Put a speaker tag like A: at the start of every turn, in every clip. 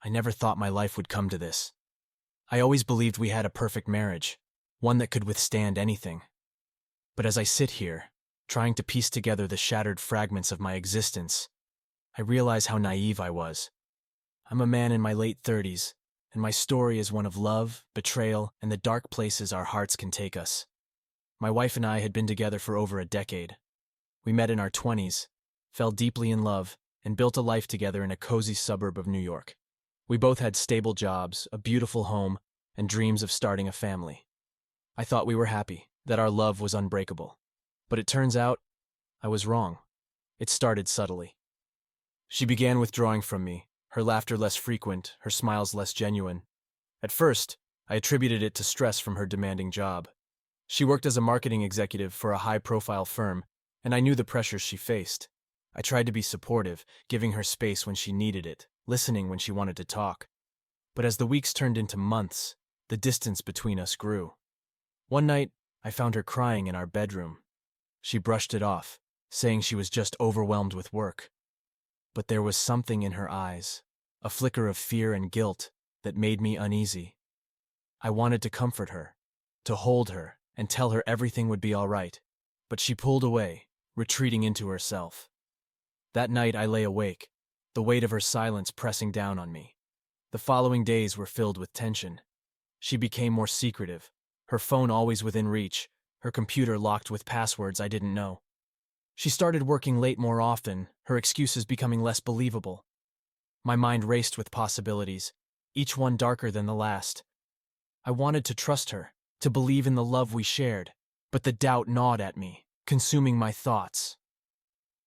A: I never thought my life would come to this. I always believed we had a perfect marriage, one that could withstand anything. But as I sit here, trying to piece together the shattered fragments of my existence, I realize how naive I was. I'm a man in my late 30s, and my story is one of love, betrayal, and the dark places our hearts can take us. My wife and I had been together for over a decade. We met in our 20s, fell deeply in love, and built a life together in a cozy suburb of New York. We both had stable jobs, a beautiful home, and dreams of starting a family. I thought we were happy, that our love was unbreakable. But it turns out, I was wrong. It started subtly. She began withdrawing from me, her laughter less frequent, her smiles less genuine. At first, I attributed it to stress from her demanding job. She worked as a marketing executive for a high-profile firm, and I knew the pressures she faced. I tried to be supportive, giving her space when she needed it, listening when she wanted to talk. But as the weeks turned into months, the distance between us grew. One night, I found her crying in our bedroom. She brushed it off, saying she was just overwhelmed with work. But there was something in her eyes, a flicker of fear and guilt, that made me uneasy. I wanted to comfort her, to hold her, and tell her everything would be all right, but she pulled away, retreating into herself. That night I lay awake, the weight of her silence pressing down on me. The following days were filled with tension. She became more secretive, her phone always within reach, her computer locked with passwords I didn't know. She started working late more often, her excuses becoming less believable. My mind raced with possibilities, each one darker than the last. I wanted to trust her, to believe in the love we shared, but the doubt gnawed at me, consuming my thoughts.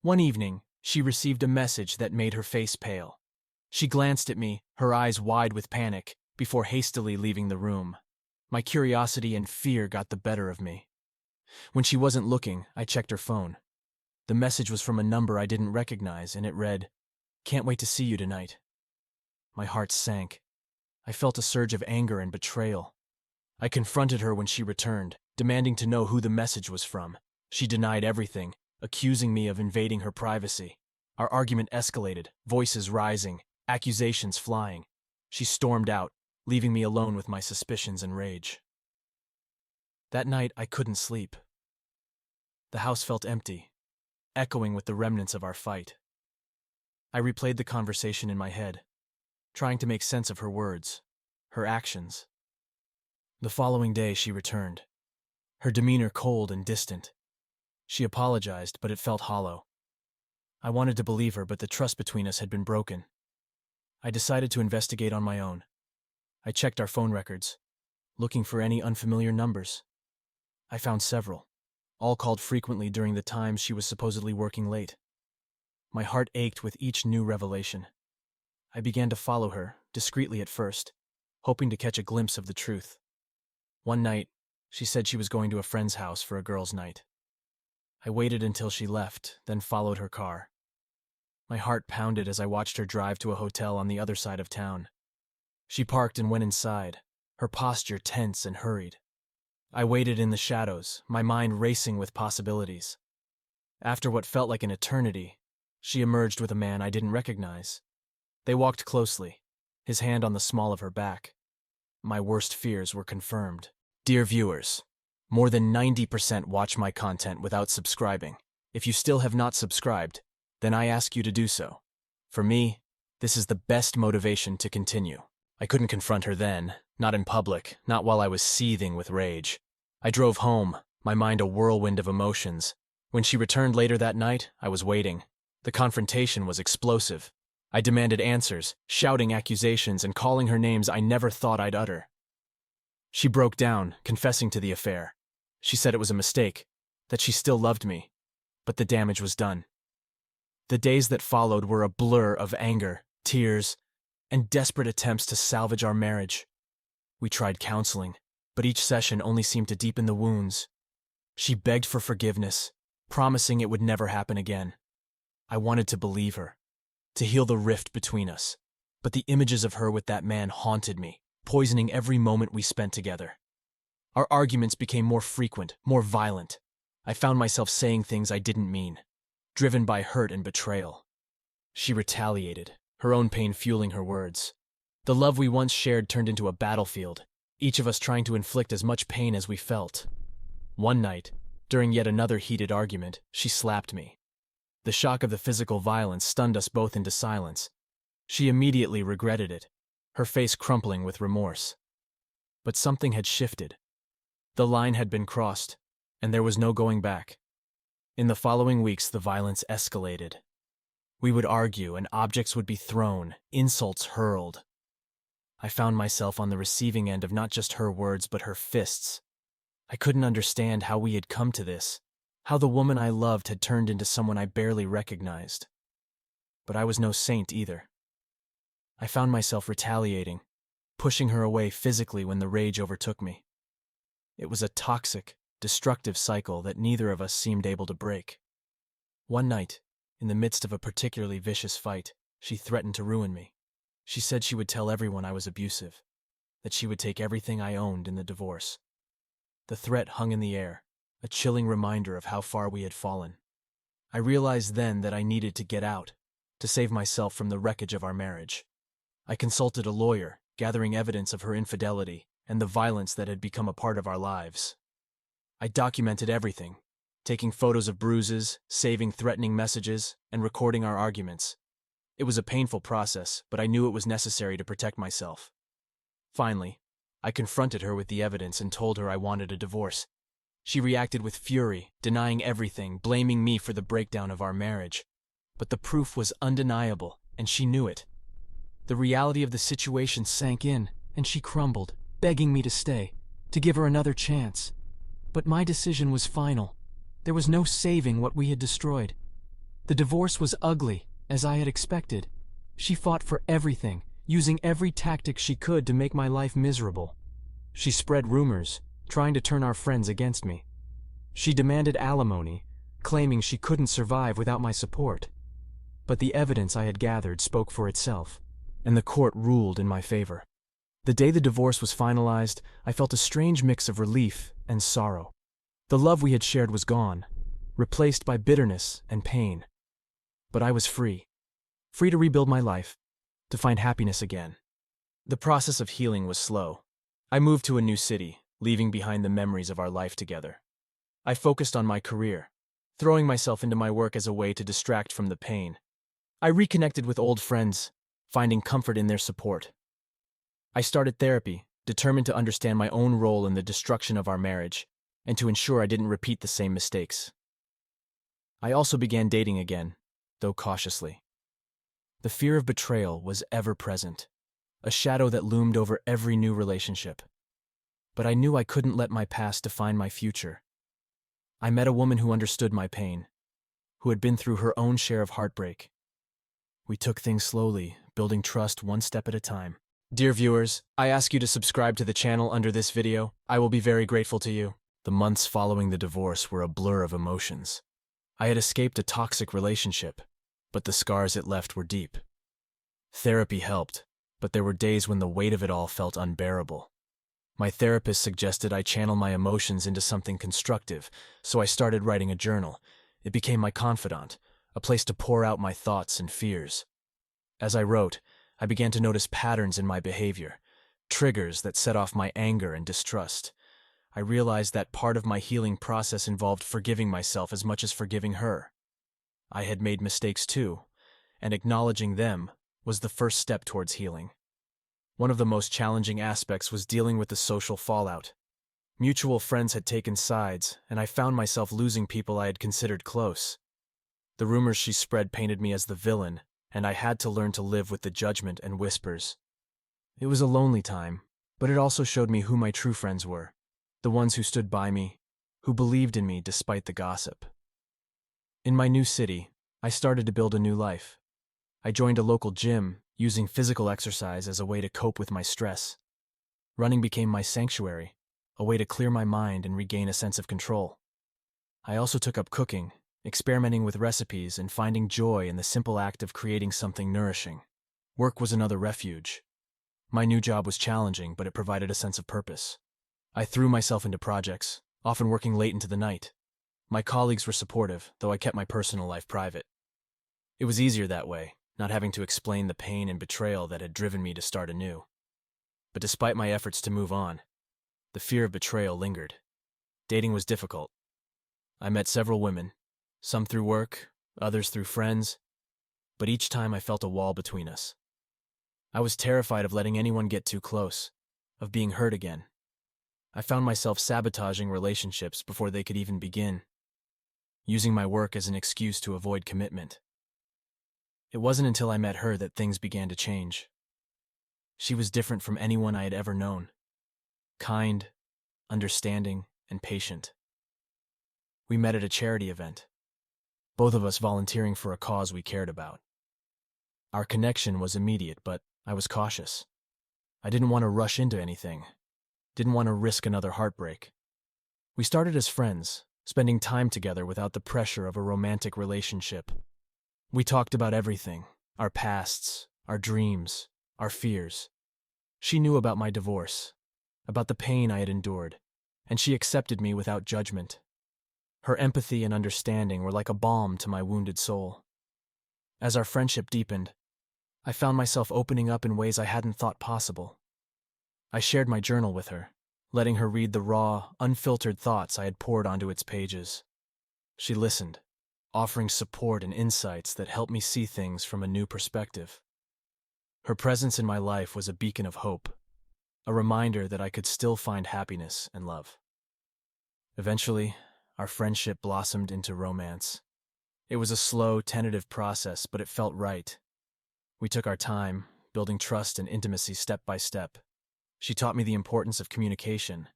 A: One evening, she received a message that made her face pale. She glanced at me, her eyes wide with panic, before hastily leaving the room. My curiosity and fear got the better of me. When she wasn't looking, I checked her phone. The message was from a number I didn't recognize, and it read, "Can't wait to see you tonight." My heart sank. I felt a surge of anger and betrayal. I confronted her when she returned, demanding to know who the message was from. She denied everything, accusing me of invading her privacy. Our argument escalated, voices rising, accusations flying. She stormed out, leaving me alone with my suspicions and rage. That night, I couldn't sleep. The house felt empty, echoing with the remnants of our fight. I replayed the conversation in my head, trying to make sense of her words, her actions. The following day, she returned, her demeanor cold and distant. She apologized, but it felt hollow. I wanted to believe her, but the trust between us had been broken. I decided to investigate on my own. I checked our phone records, looking for any unfamiliar numbers. I found several, all called frequently during the times she was supposedly working late. My heart ached with each new revelation. I began to follow her, discreetly at first, hoping to catch a glimpse of the truth. One night, she said she was going to a friend's house for a girls' night. I waited until she left, then followed her car. My heart pounded as I watched her drive to a hotel on the other side of town. She parked and went inside, her posture tense and hurried. I waited in the shadows, my mind racing with possibilities. After what felt like an eternity, she emerged with a man I didn't recognize. They walked closely, his hand on the small of her back. My worst fears were confirmed. Dear viewers, more than 90% watch my content without subscribing. If you still have not subscribed, then I ask you to do so. For me, this is the best motivation to continue. I couldn't confront her then, not in public, not while I was seething with rage. I drove home, my mind a whirlwind of emotions. When she returned later that night, I was waiting. The confrontation was explosive. I demanded answers, shouting accusations and calling her names I never thought I'd utter. She broke down, confessing to the affair. She said it was a mistake, that she still loved me, but the damage was done. The days that followed were a blur of anger, tears, and desperate attempts to salvage our marriage. We tried counseling, but each session only seemed to deepen the wounds. She begged for forgiveness, promising it would never happen again. I wanted to believe her, to heal the rift between us, but the images of her with that man haunted me, poisoning every moment we spent together. Our arguments became more frequent, more violent. I found myself saying things I didn't mean, driven by hurt and betrayal. She retaliated, her own pain fueling her words. The love we once shared turned into a battlefield, each of us trying to inflict as much pain as we felt. One night, during yet another heated argument, she slapped me. The shock of the physical violence stunned us both into silence. She immediately regretted it, her face crumpling with remorse. But something had shifted. The line had been crossed, and there was no going back. In the following weeks, the violence escalated. We would argue, and objects would be thrown, insults hurled. I found myself on the receiving end of not just her words, but her fists. I couldn't understand how we had come to this, how the woman I loved had turned into someone I barely recognized. But I was no saint either. I found myself retaliating, pushing her away physically when the rage overtook me. It was a toxic, destructive cycle that neither of us seemed able to break. One night, in the midst of a particularly vicious fight, she threatened to ruin me. She said she would tell everyone I was abusive, that she would take everything I owned in the divorce. The threat hung in the air, a chilling reminder of how far we had fallen. I realized then that I needed to get out, to save myself from the wreckage of our marriage. I consulted a lawyer, gathering evidence of her infidelity and the violence that had become a part of our lives. I documented everything, taking photos of bruises, saving threatening messages, and recording our arguments. It was a painful process, but I knew it was necessary to protect myself. Finally, I confronted her with the evidence and told her I wanted a divorce. She reacted with fury, denying everything, blaming me for the breakdown of our marriage. But the proof was undeniable, and she knew it. The reality of the situation sank in, and she crumbled, begging me to stay, to give her another chance. But my decision was final. There was no saving what we had destroyed. The divorce was ugly, as I had expected. She fought for everything, using every tactic she could to make my life miserable. She spread rumors, trying to turn our friends against me. She demanded alimony, claiming she couldn't survive without my support. But the evidence I had gathered spoke for itself, and the court ruled in my favor. The day the divorce was finalized, I felt a strange mix of relief and sorrow. The love we had shared was gone, replaced by bitterness and pain. But I was free to rebuild my life, to find happiness again. The process of healing was slow. I moved to a new city, leaving behind the memories of our life together. I focused on my career, throwing myself into my work as a way to distract from the pain. I reconnected with old friends, finding comfort in their support. I started therapy, determined to understand my own role in the destruction of our marriage, and to ensure I didn't repeat the same mistakes. I also began dating again, though cautiously. The fear of betrayal was ever present, a shadow that loomed over every new relationship. But I knew I couldn't let my past define my future. I met a woman who understood my pain, who had been through her own share of heartbreak. We took things slowly, building trust one step at a time. Dear viewers, I ask you to subscribe to the channel under this video. I will be very grateful to you. The months following the divorce were a blur of emotions. I had escaped a toxic relationship, but the scars it left were deep. Therapy helped, but there were days when the weight of it all felt unbearable. My therapist suggested I channel my emotions into something constructive, so I started writing a journal. It became my confidant, a place to pour out my thoughts and fears. As I wrote, I began to notice patterns in my behavior, triggers that set off my anger and distrust. I realized that part of my healing process involved forgiving myself as much as forgiving her. I had made mistakes too, and acknowledging them was the first step towards healing. One of the most challenging aspects was dealing with the social fallout. Mutual friends had taken sides, and I found myself losing people I had considered close. The rumors she spread painted me as the villain, and I had to learn to live with the judgment and whispers. It was a lonely time, but it also showed me who my true friends were, the ones who stood by me, who believed in me despite the gossip. In my new city, I started to build a new life. I joined a local gym, using physical exercise as a way to cope with my stress. Running became my sanctuary, a way to clear my mind and regain a sense of control. I also took up cooking, experimenting with recipes and finding joy in the simple act of creating something nourishing. Work was another refuge. My new job was challenging, but it provided a sense of purpose. I threw myself into projects, often working late into the night. My colleagues were supportive, though I kept my personal life private. It was easier that way, not having to explain the pain and betrayal that had driven me to start anew. But despite my efforts to move on, the fear of betrayal lingered. Dating was difficult. I met several women, some through work, others through friends, but each time I felt a wall between us. I was terrified of letting anyone get too close, of being hurt again. I found myself sabotaging relationships before they could even begin, using my work as an excuse to avoid commitment. It wasn't until I met her that things began to change. She was different from anyone I had ever known. Kind, understanding, and patient. We met at a charity event, both of us volunteering for a cause we cared about. Our connection was immediate, but I was cautious. I didn't want to rush into anything, didn't want to risk another heartbreak. We started as friends, spending time together without the pressure of a romantic relationship. We talked about everything, our pasts, our dreams, our fears. She knew about my divorce, about the pain I had endured, and she accepted me without judgment. Her empathy and understanding were like a balm to my wounded soul. As our friendship deepened, I found myself opening up in ways I hadn't thought possible. I shared my journal with her, letting her read the raw, unfiltered thoughts I had poured onto its pages. She listened, offering support and insights that helped me see things from a new perspective. Her presence in my life was a beacon of hope, a reminder that I could still find happiness and love. Eventually, our friendship blossomed into romance. It was a slow, tentative process, but it felt right. We took our time, building trust and intimacy step by step. She taught me the importance of communication,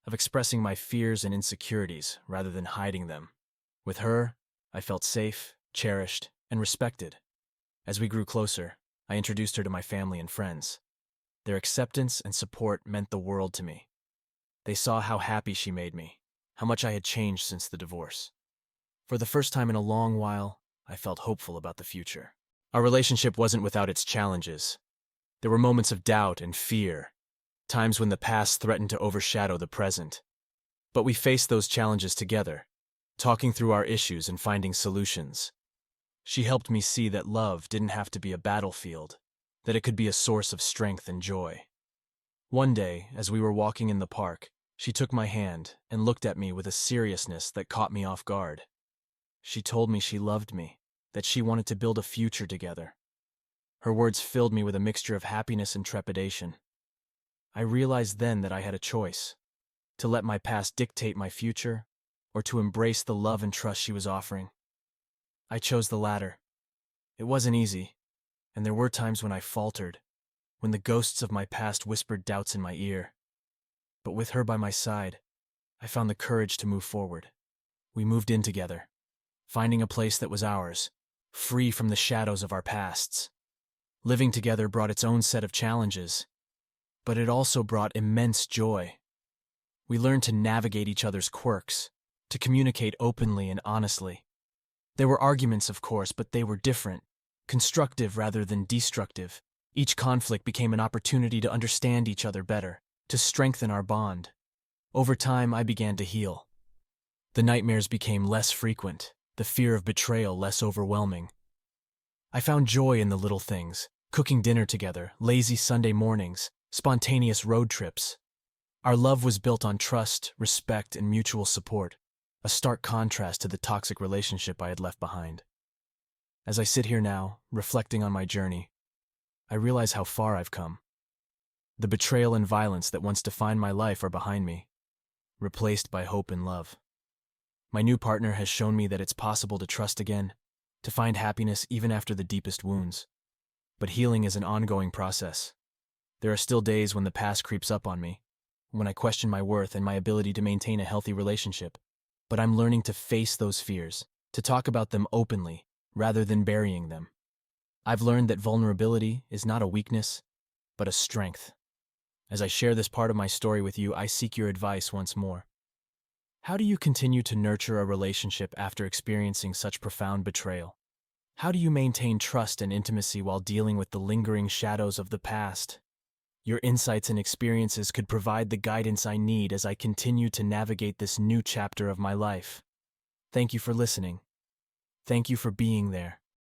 A: of expressing my fears and insecurities rather than hiding them. With her, I felt safe, cherished, and respected. As we grew closer, I introduced her to my family and friends. Their acceptance and support meant the world to me. They saw how happy she made me, how much I had changed since the divorce. For the first time in a long while, I felt hopeful about the future. Our relationship wasn't without its challenges. There were moments of doubt and fear, times when the past threatened to overshadow the present. But we faced those challenges together, talking through our issues and finding solutions. She helped me see that love didn't have to be a battlefield, that it could be a source of strength and joy. One day, as we were walking in the park, she took my hand and looked at me with a seriousness that caught me off guard. She told me she loved me, that she wanted to build a future together. Her words filled me with a mixture of happiness and trepidation. I realized then that I had a choice, to let my past dictate my future, or to embrace the love and trust she was offering. I chose the latter. It wasn't easy, and there were times when I faltered, when the ghosts of my past whispered doubts in my ear. But with her by my side, I found the courage to move forward. We moved in together, finding a place that was ours, free from the shadows of our pasts. Living together brought its own set of challenges, but it also brought immense joy. We learned to navigate each other's quirks, to communicate openly and honestly. There were arguments, of course, but they were different, constructive rather than destructive. Each conflict became an opportunity to understand each other better, to strengthen our bond. Over time, I began to heal. The nightmares became less frequent, the fear of betrayal less overwhelming. I found joy in the little things, cooking dinner together, lazy Sunday mornings, spontaneous road trips. Our love was built on trust, respect, and mutual support, a stark contrast to the toxic relationship I had left behind. As I sit here now, reflecting on my journey, I realize how far I've come. The betrayal and violence that once defined my life are behind me, replaced by hope and love. My new partner has shown me that it's possible to trust again, to find happiness even after the deepest wounds. But healing is an ongoing process. There are still days when the past creeps up on me, when I question my worth and my ability to maintain a healthy relationship. But I'm learning to face those fears, to talk about them openly, rather than burying them. I've learned that vulnerability is not a weakness, but a strength. As I share this part of my story with you, I seek your advice once more. How do you continue to nurture a relationship after experiencing such profound betrayal? How do you maintain trust and intimacy while dealing with the lingering shadows of the past? Your insights and experiences could provide the guidance I need as I continue to navigate this new chapter of my life. Thank you for listening. Thank you for being there.